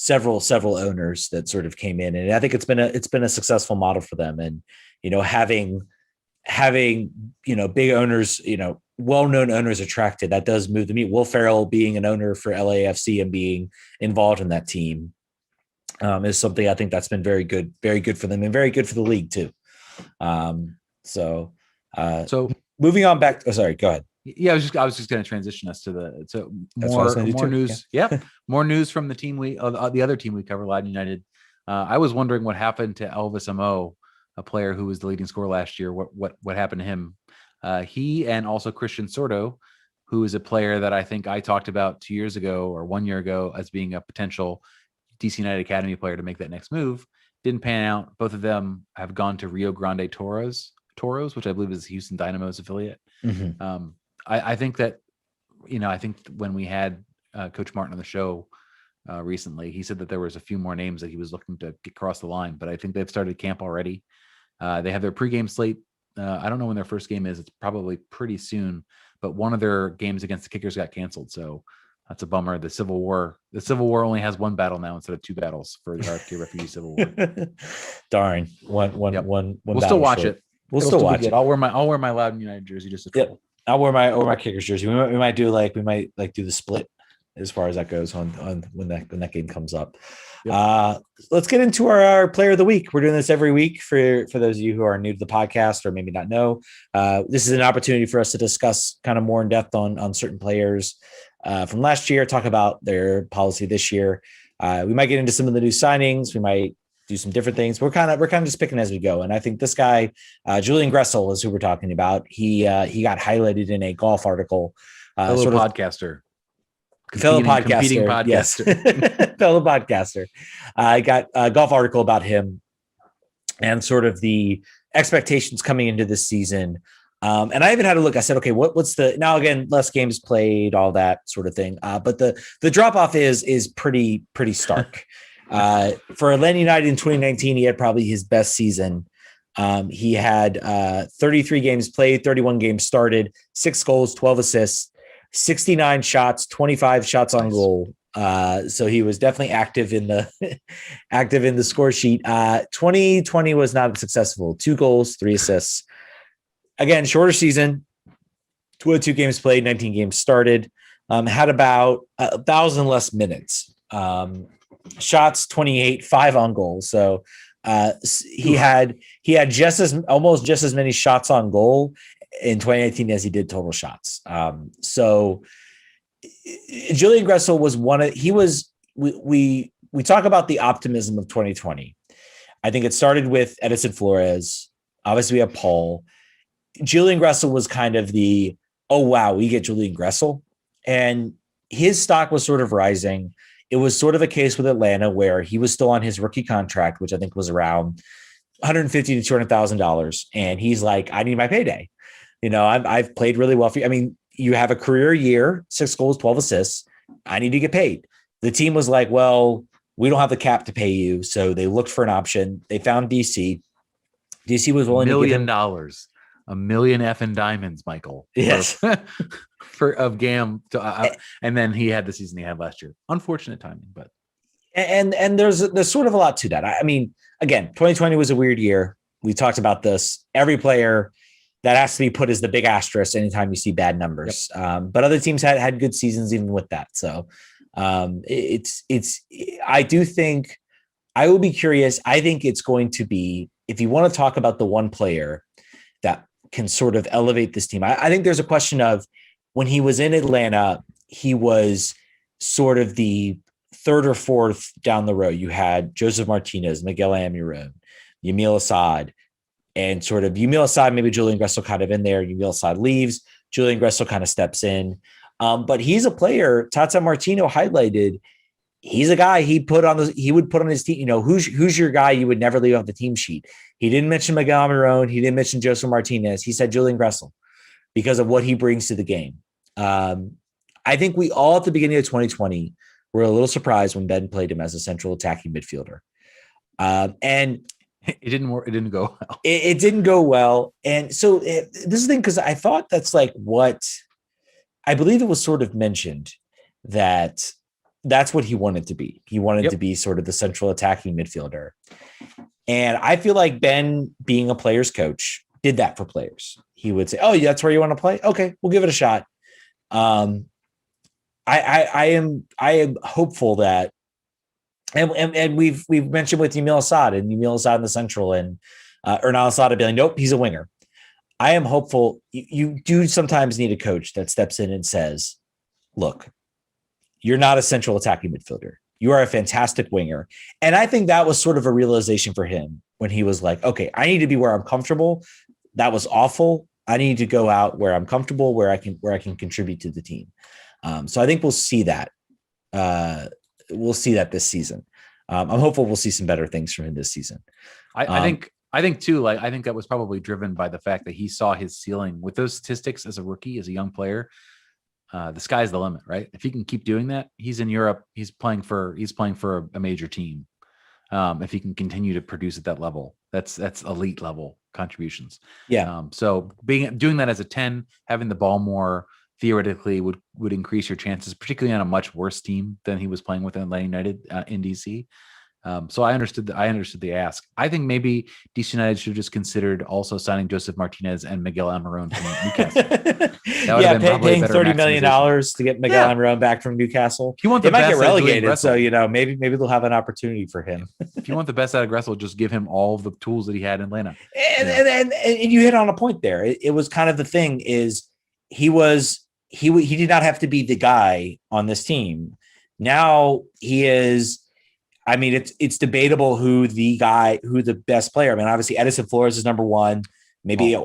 several owners that sort of came in, and I think it's been a successful model for them. And, having, big owners, well-known owners attracted, that does move the needle. Will Ferrell being an owner for LAFC and being involved in that team is something I think that's been very good for them, and very good for the league too. So moving on back. Oh, sorry. Go ahead. Yeah, I was just going to transition us to That's what I was gonna do more too. news. Yep, more news from the team the other team we cover, Loudoun United. I was wondering what happened to Elvis Amo, a player who was the leading scorer last year. What happened to him? He and also Christian Sordo, who is a player that I think I talked about 2 years ago or 1 year ago as being a potential DC United Academy player to make that next move. Didn't pan out. Both of them have gone to Rio Grande Toros, which I believe is Houston Dynamo's affiliate. Mm-hmm. I think that, I think when we had Coach Martin on the show recently, he said that there was a few more names that he was looking to get across the line, but I think they've started camp already. They have their pregame slate. I don't know when their first game is. It's probably pretty soon, but one of their games against the Kickers got canceled. So that's a bummer. The Civil War only has one battle now instead of two battles for the RFK Refugee Civil War. Darn. One. We'll still watch it. We'll still watch it. I'll wear my Loudoun United jersey just to troll. I'll wear my Kickers jersey. We might do the split as far as that goes on when that game comes up. Yep. Let's get into our player of the week. We're doing this every week for those of you who are new to the podcast or maybe not know. This is an opportunity for us to discuss kind of more in depth on certain players from last year, talk about their policy this year. We might get into some of the new signings. We might do some different things. We're kind of just picking as we go. And I think this guy, Julian Gressel, is who we're talking about. He got highlighted in a golf article. Fellow podcaster. Fellow podcaster. Yes. Fellow podcaster. I got a golf article about him and sort of the expectations coming into this season. And I even had a look. I said, okay, what's now again, less games played, all that sort of thing. But the drop off is pretty stark. For Atlanta United in 2019, he had probably his best season. He had 33 games played, 31 games started, 6 goals, 12 assists, 69 shots, 25 shots on goal. So he was definitely active in the score sheet. 2020 was not successful. 2 goals, 3 assists. Again, shorter season, 22 games played, 19 games started. Had about 1,000 less minutes. Shots 28, 5 on goal. So he had almost just as many shots on goal in 2019 as he did total shots. So Julian Gressel was we talk about the optimism of 2020. I think it started with Edison Flores. Obviously we have Paul. Julian Gressel was kind of oh wow, we get Julian Gressel, and his stock was sort of rising. It was sort of a case with Atlanta where he was still on his rookie contract, which I think was around $150,000 to $200,000. And he's like, I need my payday. I've played really well for you. I mean, you have a career year, 6 goals, 12 assists. I need to get paid. The team was like, well, we don't have the cap to pay you. So they looked for an option. They found DC. DC was willing to give him $1 million effing diamonds, Michael. Yes. of GAM and then he had the season he had last year. Unfortunate timing, but and there's sort of a lot to that. I mean, again, 2020 was a weird year. We talked about this. Every player that has to be put as the big asterisk anytime you see bad numbers. Yep. But other teams had good seasons even with that. So I do think I will be curious. I think it's going to be, if you want to talk about the one player that can sort of elevate this team, I think there's a question of, when he was in Atlanta, he was sort of the 3rd or 4th down the road. You had Joseph Martinez, Miguel Almiron, Yamil Assad, and sort of Yamil Assad, maybe Julian Gressel kind of in there. Yamil Assad leaves. Julian Gressel kind of steps in. But he's a player, Tata Martino highlighted. He's a guy he would put on his team. Who's your guy you would never leave off the team sheet? He didn't mention Miguel Almiron. He didn't mention Joseph Martinez. He said Julian Gressel because of what he brings to the game. I think we all at the beginning of 2020 were a little surprised when Ben played him as a central attacking midfielder. And it didn't work. It didn't go well. It didn't go well. And so this is the thing, because I thought that's like what I believe it was sort of mentioned that's what he wanted to be. He wanted to be sort of the central attacking midfielder. And I feel like Ben, being a player's coach, did that for players. He would say, oh, yeah, that's where you want to play? Okay, we'll give it a shot. I am hopeful that, and we've mentioned with Yamil Assad in the central, and Ernal Assad being like, nope, he's a winger. I am hopeful. You do sometimes need a coach that steps in and says, look, you're not a central attacking midfielder. You are a fantastic winger. And I think that was sort of a realization for him when he was like, okay, I need to be where I'm comfortable. That was awful. I need to go out where I'm comfortable, where I can contribute to the team. So I think we'll see that. We'll see that this season. I'm hopeful we'll see some better things from him this season. I think too, like, I think that was probably driven by the fact that he saw his ceiling with those statistics as a rookie, as a young player. The sky's the limit, right? If he can keep doing that, he's in Europe. He's playing for a major team. If he can continue to produce at that level, that's elite level contributions. Yeah. So doing that as a 10, having the ball more theoretically would increase your chances, particularly on a much worse team than he was playing with in Atlanta United in DC. So I understood the ask. I think maybe DC United should have just considered also signing Joseph Martinez and Miguel Almiron from Newcastle. Paying $30 million to get Miguel Almiron back from Newcastle. If you want they might get relegated, so maybe they'll have an opportunity for him. If you want the best out of Gressel, just give him all of the tools that he had in Atlanta. And you hit on a point there. It was kind of the thing is he did not have to be the guy on this team. Now he is. I mean, it's debatable who the best player. I mean, obviously Edison Flores is number one. Maybe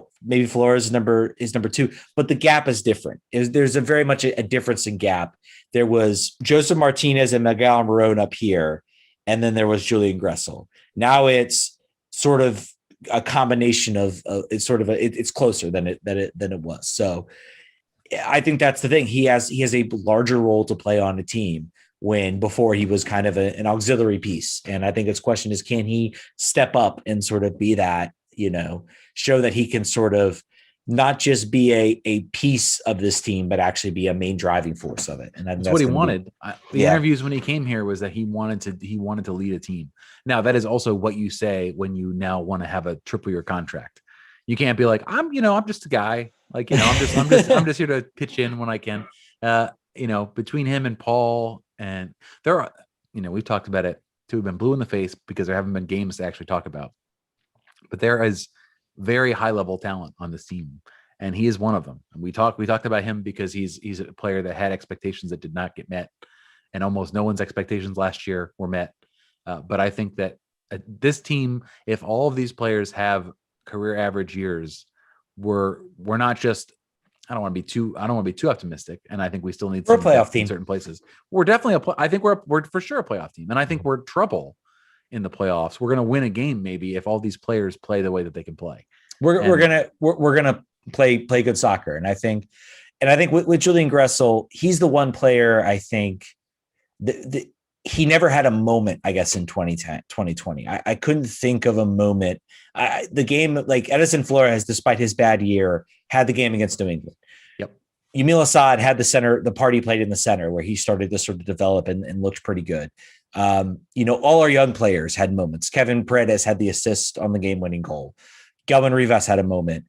Flores is number two, but the gap is different. There's a very much a difference in gap. There was Joseph Martinez and Miguel Almiron up here, and then there was Julian Gressel. Now it's sort of a combination of it's closer than it was. So I think that's the thing. He has a larger role to play on a team, when before he was kind of an auxiliary piece. And I think its question is, can he step up and sort of be that, show that he can sort of not just be a piece of this team, but actually be a main driving force of it. And that's what he wanted. The interviews when he came here was that he wanted to lead a team. Now that is also what you say when you now want to have a triple-year contract. You can't be like, I'm just a guy. Like, I'm just here to pitch in when I can. Between him and Paul, and there are, we've talked about it too. We've been blue in the face because there haven't been games to actually talk about. But there is very high level talent on this team, and he is one of them. And we talked about him because he's a player that had expectations that did not get met, and almost no one's expectations last year were met. But I think that this team, if all of these players have career average years, we're not just. I don't want to be too optimistic, and I think we still need a playoff team in certain places. We're definitely I think we're for sure a playoff team, and I think we're trouble in the playoffs. We're going to win a game maybe if all these players play the way that they can play. We're gonna play good soccer, and I think with Julian Gressel, he's the one player I think he never had a moment, I guess, in 2020. I couldn't think of a moment. The game, like Edison Flores, despite his bad year, had the game against New England. Yep. Emil had the part he played in the center where he started to sort of develop and looked pretty good. All our young players had moments. Kevin Paredes had the assist on the game-winning goal. Galvin Rivas had a moment.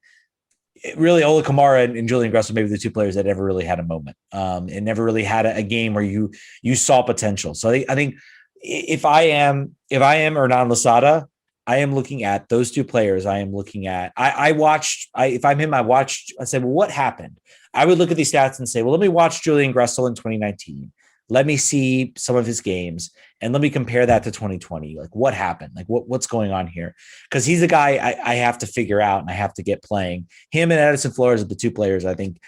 Really, Ola Kamara and Julian Gressel, maybe the two players that ever really had a moment, and never really had a game where you saw potential. So I think if I am Hernan Losada, I am looking at those two players. I am looking at, if I'm him, I said, well, what happened? I would look at these stats and say, well, let me watch Julian Gressel in 2019. Let me see some of his games and let me compare that to 2020. Like what happened? Like what's going on here? Because he's a guy I have to figure out and I have to get playing. Him and Edison Flores are the two players. I think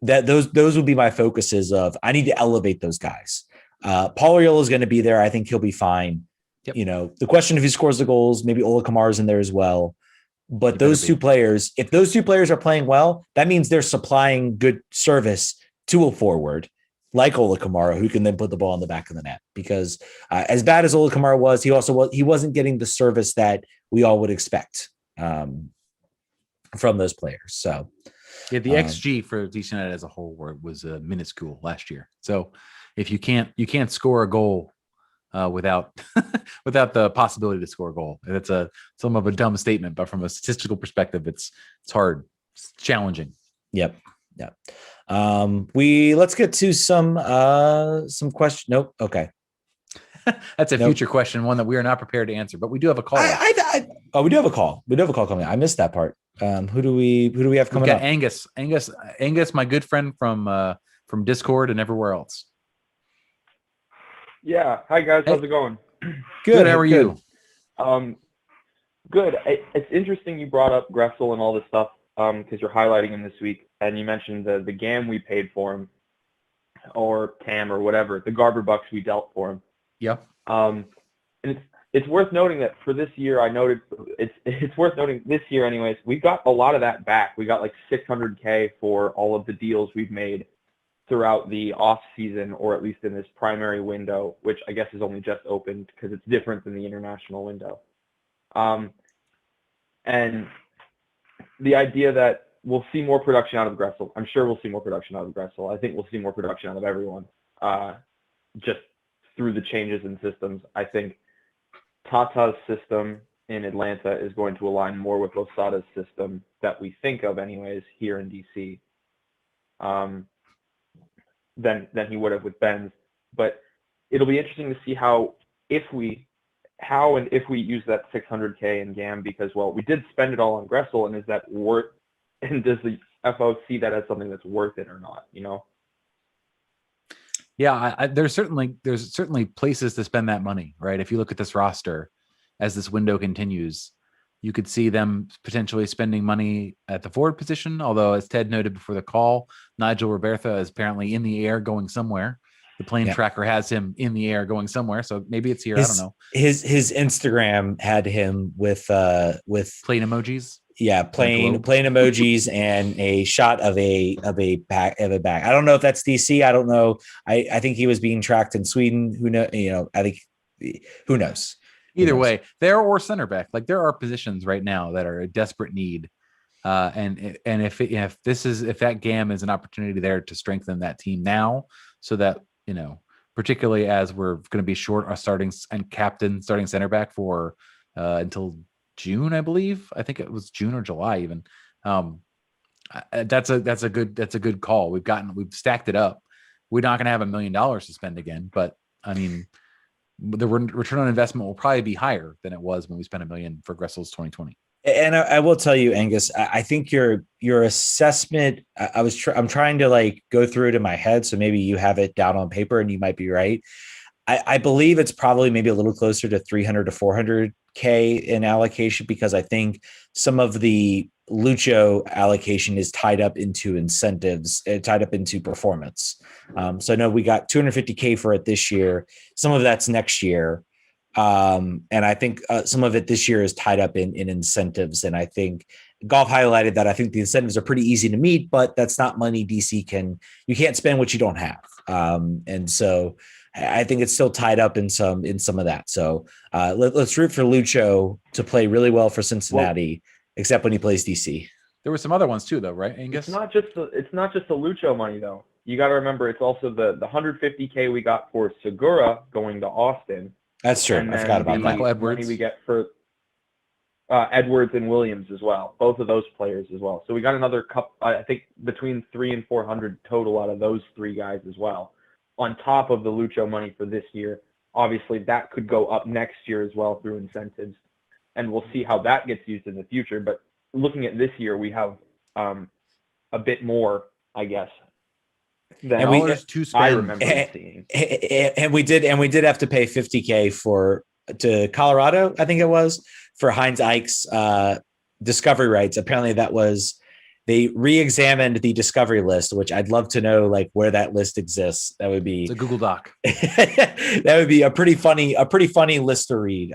that those would be my focuses of, I need to elevate those guys. Paul Arriola is going to be there. I think he'll be fine. Yep. The question if he scores the goals, maybe Ola Kamara's in there as well. But those two players, if those two players are playing well, that means they're supplying good service to a forward like Ola Kamara, who can then put the ball in the back of the net. Because as bad as Ola Kamara was, he wasn't getting the service that we all would expect from those players. So the XG for DC United as a whole was minuscule last year. So if you can't score a goal without the possibility to score a goal. That's some of a dumb statement, but from a statistical perspective, it's hard. It's challenging. Yep. Let's get to some question. Nope. Okay. That's a future question, one that we are not prepared to answer, but we do have a call. We do have a call. We do have a call coming. I missed that part. Who do we have We've coming got up? Angus, my good friend from Discord and everywhere else. Yeah. Hi guys. Hey. How's it going? Good. How are you? Good. It's interesting you brought up Gressel and all this stuff because you're highlighting him this week, and you mentioned the GAM we paid for him, or TAM or whatever, the Garber bucks we dealt for him. Yep. And it's worth noting that for this year, it's worth noting this year anyways, we got a lot of that back. We got like $600K for all of the deals we've made throughout the off season, or at least in this primary window, which I guess is only just opened because it's different than the international window. And the idea that we'll see more production out of Gressel. I'm sure we'll see more production out of Gressel. I think we'll see more production out of everyone, just through the changes in systems. I think Tata's system in Atlanta is going to align more with Losada's system that we think of anyways here in DC, than he would have with Ben's. But it'll be interesting to see how and if we use that $600K in GAM, because, well, we did spend it all on Gressel, and is that worth, and does the FO see that as something that's worth it or not, you know? Yeah, there's certainly places to spend that money, right? If you look at this roster as this window continues, you could see them potentially spending money at the forward position. Although, as Ted noted before the call, Nigel Roberta is apparently in the air going somewhere. The plane tracker has him in the air going somewhere, so maybe it's here. I don't know. His Instagram had him with plane emojis. Yeah, plane emojis and a shot of a bag. I don't know if that's DC. I don't know. I think he was being tracked in Sweden. Who know? You know, I think who knows. Either way, there or center back. Like, there are positions right now that are a desperate need. And if that GAM is an opportunity there to strengthen that team now, so that, you know, particularly as we're going to be short our starting center back for until June, I believe. I think it was June or July even. That's a good call. We've stacked it up. We're not going to have $1 million to spend again, but I mean, the return on investment will probably be higher than it was when we spent $1 million for Gressel's 2020. And I will tell you, Angus, I think your assessment, I'm trying to like go through it in my head. So maybe you have it down on paper and you might be right. I believe it's probably maybe a little closer to 300 to 400K in allocation, because I think some of the Lucho allocation is tied up into incentives, tied up into performance. So I know we got 250K for it this year. Some of that's next year. And I think some of it this year is tied up in incentives. And I think Golf highlighted that I think the incentives are pretty easy to meet, but that's not money DC you can't spend what you don't have. And so I think it's still tied up in some of that. So let's root for Lucho to play really well for Cincinnati, except when he plays DC. There were some other ones too, though, right, Angus? It's not just the Lucho money, though. You got to remember, it's also the 150K we got for Segura going to Austin. That's true. I forgot about that. Michael Edwards. Money we get for Edwards and Williams as well. Both of those players as well. So we got another I think between 300 and 400 total out of those three guys as well, on top of the Lucho money for this year. Obviously, that could go up next year as well through incentives, and we'll see how that gets used in the future. But looking at this year, we have a bit more, I guess, than and I remember seeing. And we did have to pay 50K to Colorado, I think it was, for Heinz Eich's discovery rights. Apparently they re-examined the discovery list, which I'd love to know like where that list exists. That would be a Google Doc. That would be a pretty funny list to read,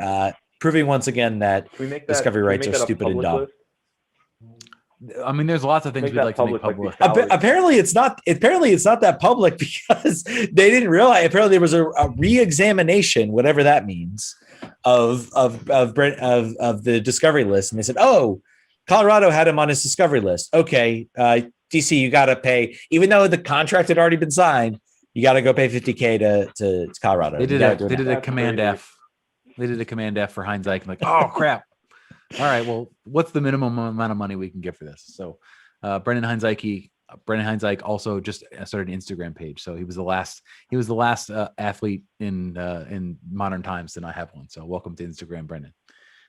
proving once again that discovery rights are stupid and dumb. List? I mean, there's lots of things we'd like to make public. Apparently it's not that public, because they didn't realize. Apparently there was a re-examination, whatever that means, of the discovery list, and they said, "Oh, Colorado had him on his discovery list. Okay, DC, you got to pay, even though the contract had already been signed. You got to go pay 50K to Colorado." They did a Command F. They did a Command F for Heinz Eich. Like, oh crap. All right, well, what's the minimum amount of money we can get for this? So Brendan Heinz Eich also just started an Instagram page. So he was the last athlete in modern times to not have one. So welcome to Instagram, Brendan.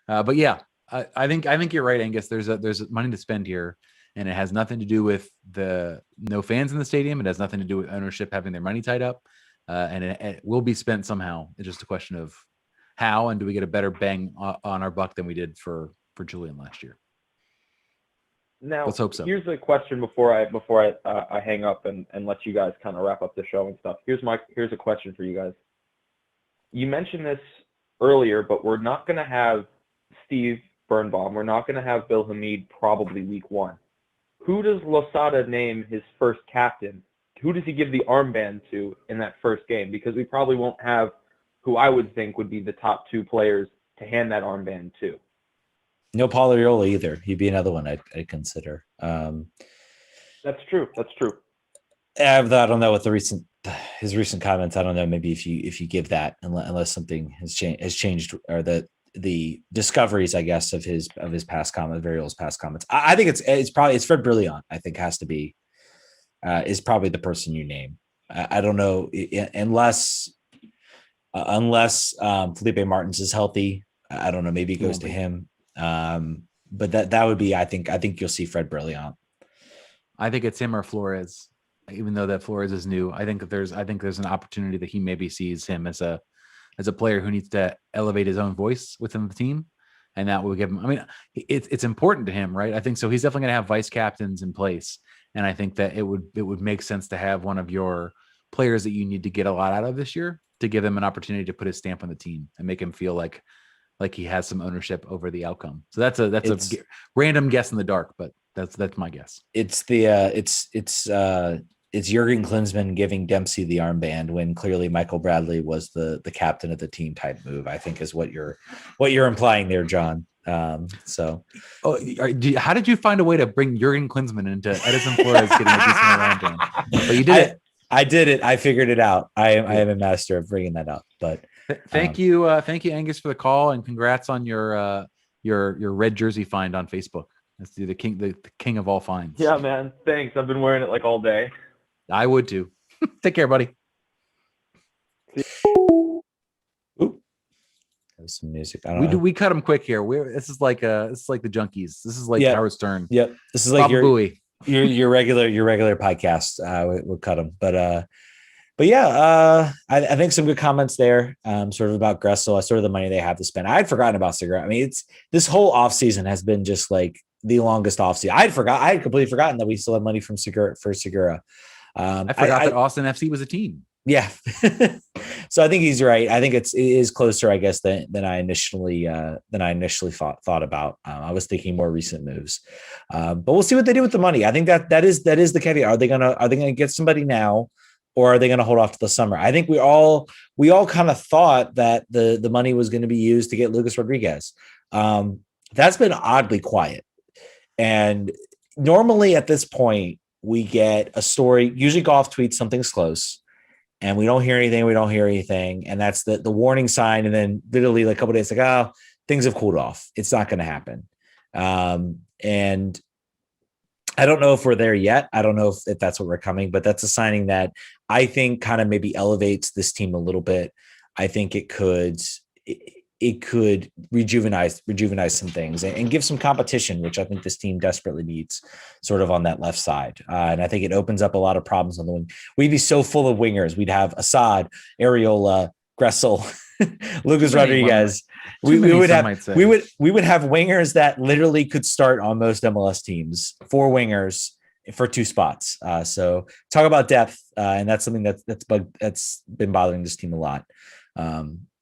But yeah, I think you're right, Angus. There's money to spend here, and it has nothing to do with the no fans in the stadium. It has nothing to do with ownership having their money tied up, and it will be spent somehow. It's just a question of how, and do we get a better bang on our buck than we did for Julian last year? Now, let's hope so. Here's a question before I hang up and let you guys kind of wrap up the show and stuff. Here's a question for you guys. You mentioned this earlier, but we're not going to have Steve Birnbaum. We're not going to have Bill Hamid probably week 1. Who does Losada name his first captain? Who does he give the armband to in that first game? Because we probably won't have who I would think would be the top 2 players to hand that armband to. No Pagliarola either. He'd be another one I'd consider. That's true. I don't know what his recent comments. I don't know. Maybe if you give that, unless something has changed, or the discoveries, I guess, of his past comments, Variol's past comments. I think it's Fred Brilliant. I think has to be is probably the person you name. I don't know unless Felipe Martins is healthy. I don't know. Maybe it goes to him. But that would be. I think you'll see Fred Brilliant. I think it's him or Flores. Even though that Flores is new, I think there's an opportunity that he maybe sees him as a player who needs to elevate his own voice within the team, and that will give him. I mean, it's important to him, right? I think so. He's definitely going to have vice captains in place, and I think that it would make sense to have one of your players that you need to get a lot out of this year to give him an opportunity to put his stamp on the team and make him feel like he has some ownership over the outcome. So that's a random guess in the dark, but that's my guess. It's Jurgen Klinsmann giving Dempsey the armband when clearly Michael Bradley was the captain of the team type move, I think is what you're implying there, John. So how did you find a way to bring Jurgen Klinsmann into Edison Flores getting a decent armband? But you did it. I did it. I figured it out. I am a master of bringing that up, but thank you, Angus, for the call, and congrats on your red jersey find on Facebook. That's the king of all finds. Yeah, man. Thanks. I've been wearing it like all day. I would too. Take care, buddy. Oop. There's some music. We cut them quick here. This is like the Junkies. This is like Howard Stern. Yep. This is like your regular podcast. We'll cut them, but yeah, I think some good comments there. Sort of about Gressel, sort of the money they have to spend. I'd forgotten about Segura. I mean, it's this whole offseason has been just like the longest offseason. I had completely forgotten that we still have money from Segura. I forgot that Austin FC was a team. Yeah. So I think he's right. I think it is closer, I guess, than I initially thought about. I was thinking more recent moves, but we'll see what they do with the money. I think that is the caveat. Are they gonna get somebody now, or are they gonna hold off to the summer? I think we all kind of thought that the money was going to be used to get Lucas Rodriguez. That's been oddly quiet, and normally at this point we get a story. Usually, Golf tweets something's close, and we don't hear anything. And that's the warning sign. And then literally like a couple of days, like, oh, things have cooled off. It's not going to happen. And I don't know if we're there yet. I don't know if that's what we're coming, but that's a signing that I think kind of maybe elevates this team a little bit. I think it could rejuvenate some things and give some competition, which I think this team desperately needs, sort of on that left side. And I think it opens up a lot of problems on the wing. We'd be so full of wingers. We'd have Assad, Areola, Gressel, Lucas Rodriguez. We would have wingers that literally could start on most MLS teams. 4 wingers for 2 spots. So talk about depth, and that's something that's been bothering this team a lot.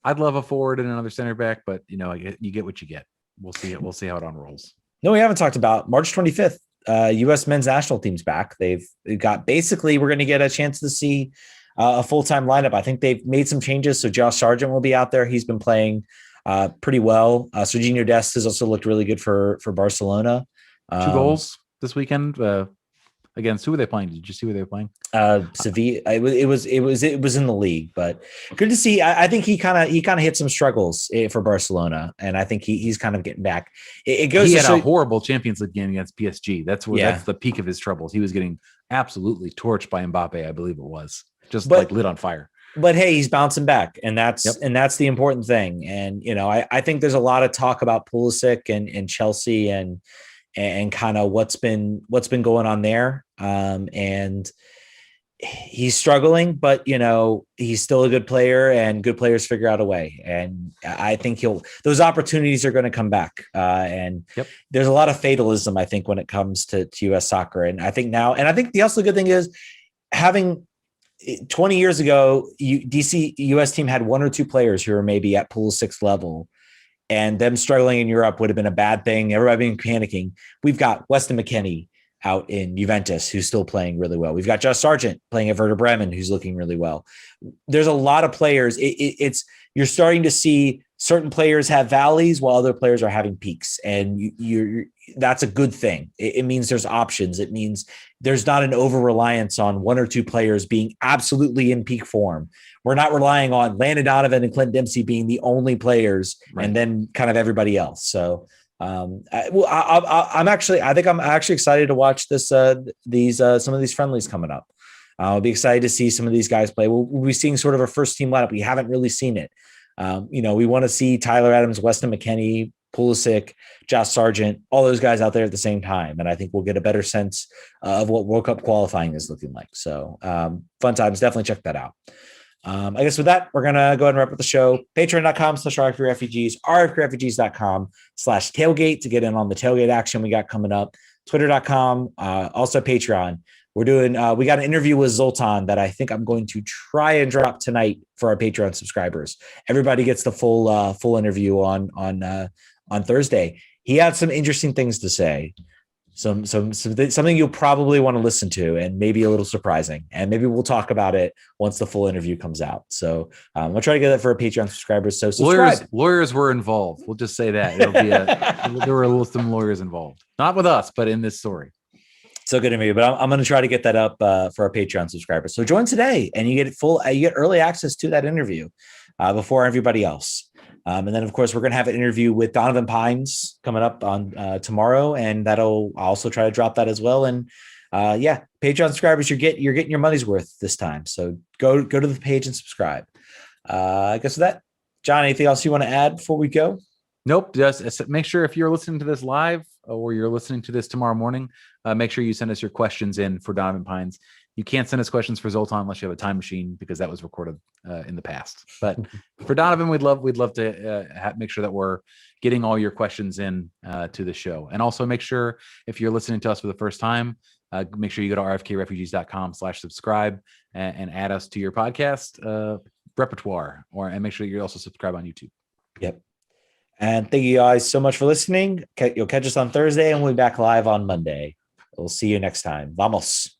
I'd love a forward and another center back, but you get what you get. We'll see it. We'll see how it unrolls. No, we haven't talked about March 25th. U.S. men's national team's back. They've got basically we're going to get a chance to see a full-time lineup. I think they've made some changes. So Josh Sargent will be out there. He's been playing pretty well. Serginho Dest has also looked really good for Barcelona. 2 goals this weekend. Against who were they playing? Did you see who they were playing? Sevilla. It was in the league, but good to see. I think he kind of hit some struggles for Barcelona, and I think he's kind of getting back. He had a horrible Champions League game against PSG. That's the peak of his troubles. He was getting absolutely torched by Mbappe, I believe it was, lit on fire. but hey, he's bouncing back, and that's Yep. the important thing. And I think there's a lot of talk about Pulisic and Chelsea and kind of what's been going on there. And he's struggling, but he's still a good player, and good players figure out a way. And I think those opportunities are going to come back. And Yep. there's a lot of fatalism, I think, when it comes to US soccer. And I think the also good thing is having 20 years ago, DC US team had one or two players who were maybe at Pulisic's level, and them struggling in Europe would have been a bad thing. Everybody being panicking. We've got Weston McKennie out in Juventus, who's still playing really well. We've got Josh Sargent playing at Werder Bremen, who's looking really well. There's a lot of players. You're starting to see certain players have valleys while other players are having peaks, and that's a good thing. It means there's options. It means there's not an over-reliance on one or two players being absolutely in peak form. We're not relying on Landon Donovan and Clint Dempsey being the only players, right, and then kind of everybody else. So I'm actually excited to watch this. Some of these friendlies coming up. I'll be excited to see some of these guys play. We'll be seeing sort of a first team lineup. We haven't really seen it. We want to see Tyler Adams, Weston McKennie, Pulisic, Josh Sargent, all those guys out there at the same time. And I think we'll get a better sense of what World Cup qualifying is looking like. So fun times. Definitely check that out. I guess with that, we're going to go ahead and wrap up the show. Patreon.com/RFKRefugees, RFKRefugees.com/tailgate to get in on the tailgate action we got coming up. Twitter.com, also Patreon. We're doing, we got an interview with Zoltan that I think I'm going to try and drop tonight for our Patreon subscribers. Everybody gets the full interview on Thursday. He had some interesting things to say. Something you'll probably want to listen to, and maybe a little surprising, and maybe we'll talk about it once the full interview comes out. So we'll try to get that for our Patreon subscribers. So subscribe. Lawyers were involved. We'll just say that there were some lawyers involved, not with us, but in this story. So good to me, but I'm going to try to get that up for our Patreon subscribers. So join today, and you get early access to that interview before everybody else. And then, of course, we're going to have an interview with Donovan Pines coming up on tomorrow, and I'll also try to drop that as well. And Patreon subscribers, you're getting your money's worth this time. So go to the page and subscribe. I guess with that, John, anything else you want to add before we go? Nope. Just make sure if you're listening to this live or you're listening to this tomorrow morning, make sure you send us your questions in for Donovan Pines. You can't send us questions for Zoltan unless you have a time machine, because that was recorded in the past. But for Donovan, we'd love to make sure that we're getting all your questions in to the show. And also make sure, if you're listening to us for the first time, make sure you go to rfkrefugees.com/subscribe and add us to your podcast repertoire, and make sure you also subscribe on YouTube. Yep. And thank you guys so much for listening. You'll catch us on Thursday, and we'll be back live on Monday. We'll see you next time. Vamos.